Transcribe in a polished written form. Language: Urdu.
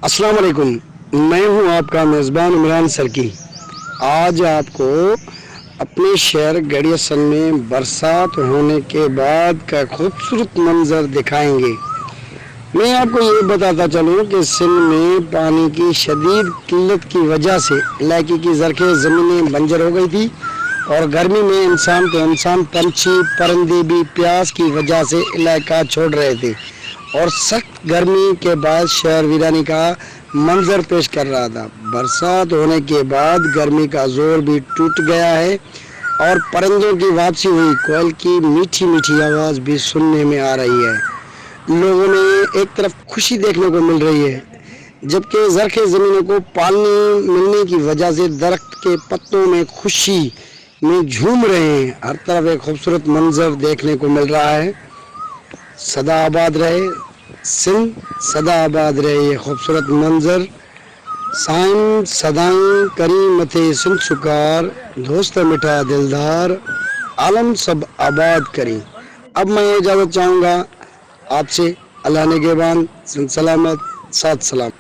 السلام علیکم، میں ہوں آپ کا میزبان عمران سرکی۔ آج آپ کو اپنے شہر گڑیا سن میں برسات ہونے کے بعد کا خوبصورت منظر دکھائیں گے۔ میں آپ کو یہ بتاتا چلوں کہ سندھ میں پانی کی شدید قلت کی وجہ سے علاقے کی زرخیز زمینیں بنجر ہو گئی تھی، اور گرمی میں انسان پنچھی پرندے بھی پیاس کی وجہ سے علاقہ چھوڑ رہے تھے، اور سخت گرمی کے بعد شہر ویرانی کا منظر پیش کر رہا تھا۔ برسات ہونے کے بعد گرمی کا زور بھی ٹوٹ گیا ہے، اور پرندوں کی واپسی ہوئی، کوئل کی میٹھی میٹھی آواز بھی سننے میں آ رہی ہے۔ لوگوں میں ایک طرف خوشی دیکھنے کو مل رہی ہے، جبکہ زرخیز زمینوں کو پانی ملنے کی وجہ سے درخت کے پتوں میں خوشی میں جھوم رہے ہیں۔ ہر طرف ایک خوبصورت منظر دیکھنے کو مل رہا ہے۔ سدا آباد رہے سندھ، سدا آباد رہے یہ خوبصورت منظر۔ سائن صدائیں کریں متھے سندھ شکار، دوست میٹھا دلدار، عالم سب آباد کریں۔ اب میں اجازت چاہوں گا آپ سے۔ اللہ نگہبان، سلامت، سات سلام۔